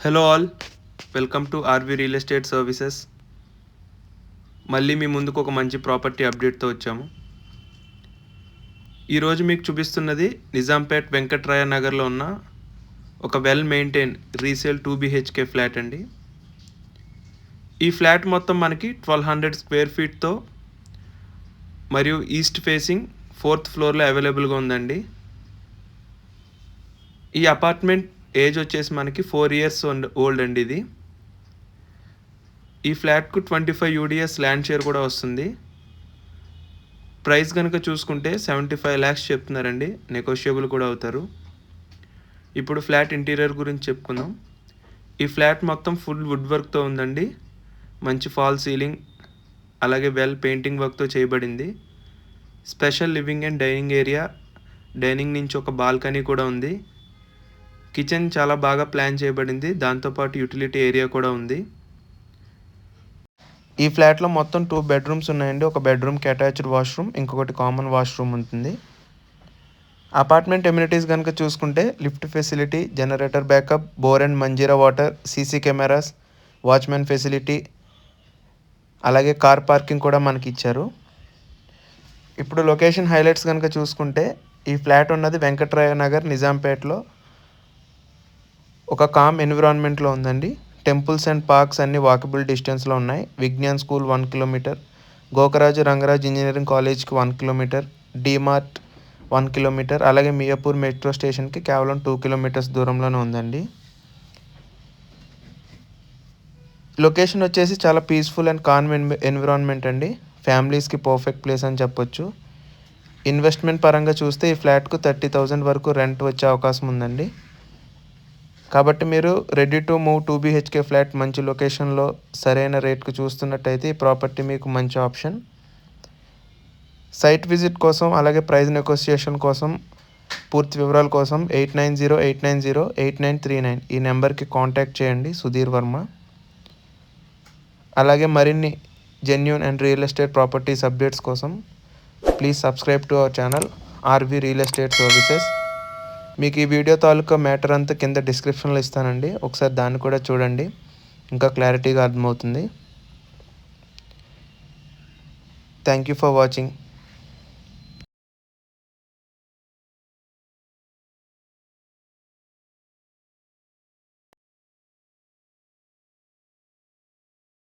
Hello all, welcome to RV real estate services. మళ్ళీ మీ ముందుకు ఒక మంచి ప్రాపర్టీ అప్డేట్తో వచ్చాము. ఈరోజు మీకు చూపిస్తున్నది నిజాంపేట్ వెంకట్రాయ నగర్లో ఉన్న ఒక well maintain resale 2 BHK flat అండి. ఈ ఫ్లాట్ మొత్తం మనకి 1200 స్క్వేర్ ఫీట్తో మరియు ఈస్ట్ ఫేసింగ్ 4th ఫ్లోర్లో అవైలబుల్గా ఉందండి. ఈ అపార్ట్మెంట్ ఏజ్ వచ్చేసి మనకి 4 years ఓల్డ్ అండి. ఇది ఈ ఫ్లాట్కు 25 UDS ల్యాండ్ షేర్ కూడా వస్తుంది. ప్రైస్ కనుక చూసుకుంటే 75 lakhs చెప్తున్నారండి, నెగోషియబుల్ కూడా అవుతారు. ఇప్పుడు ఫ్లాట్ ఇంటీరియర్ గురించి చెప్పుకుందాం. ఈ ఫ్లాట్ మొత్తం ఫుల్ వుడ్ వర్క్తో ఉందండి. మంచి ఫాల్ సీలింగ్ అలాగే వెల్ పెయింటింగ్ వర్క్తో చేయబడింది. Special living and dining area, dining నుంచి ఒక బాల్కనీ కూడా ఉంది. కిచెన్ చాలా బాగా ప్లాన్ చేయబడింది, దాంతోపాటు యూటిలిటీ ఏరియా కూడా ఉంది. ఈ ఫ్లాట్లో మొత్తం 2 bedrooms ఉన్నాయండి. ఒక బెడ్రూమ్కి అటాచ్డ్ వాష్రూమ్, ఇంకొకటి కామన్ వాష్రూమ్ ఉంటుంది. అపార్ట్మెంట్ ఎమ్యూనిటీస్ కనుక చూసుకుంటే lift facility, generator backup, bore and Manjeera water, CC cameras, watchmen facility, అలాగే కార్ పార్కింగ్ కూడా మనకి ఇచ్చారు. ఇప్పుడు లొకేషన్ హైలైట్స్ కనుక చూసుకుంటే ఈ ఫ్లాట్ ఉన్నది వెంకట్రాయ నగర్, నిజాంపేట్లో ఒక కామ్ ఎన్విరాన్మెంట్లో ఉందండి. టెంపుల్స్ అండ్ పార్క్స్ అన్ని వాకబుల్ డిస్టెన్స్లో ఉన్నాయి. Vignan school 1 kilometer, Gokaraju Rangaraj engineering కాలేజ్కి 1 kilometer, డిమార్ట్ 1 kilometer, అలాగే మియాపూర్ మెట్రో స్టేషన్కి కేవలం 2 kilometers దూరంలోనే ఉందండి. లొకేషన్ వచ్చేసి చాలా పీస్ఫుల్ అండ్ కామ్ ఎన్విరాన్మెంట్ అండి. ఫ్యామిలీస్కి పర్ఫెక్ట్ ప్లేస్ అని చెప్పొచ్చు. ఇన్వెస్ట్మెంట్ పరంగా చూస్తే ఈ ఫ్లాట్కు 30,000 వరకు రెంట్ వచ్చే అవకాశం ఉందండి. కాబట్టి మీరు ready to move 2 BHK flat మంచి లొకేషన్లో సరైన రేట్కు చూస్తున్నట్టయితే ఈ ప్రాపర్టీ మీకు మంచి ఆప్షన్. సైట్ విజిట్ కోసం అలాగే ప్రైస్ నెగోషియేషన్ కోసం, పూర్తి వివరాల కోసం 8908908939 ఈ నెంబర్కి కాంటాక్ట్ చేయండి, సుధీర్ వర్మ. అలాగే మరిన్ని genuine and real estate properties updates కోసం please subscribe to our channel RV real estate services. మీకు ఈ వీడియో తాలూకా మ్యాటర్ అంతా కింద డిస్క్రిప్షన్లో ఇస్తానండి, ఒకసారి దాన్ని కూడా చూడండి, ఇంకా క్లారిటీగా అర్థమవుతుంది. Thank you for watching.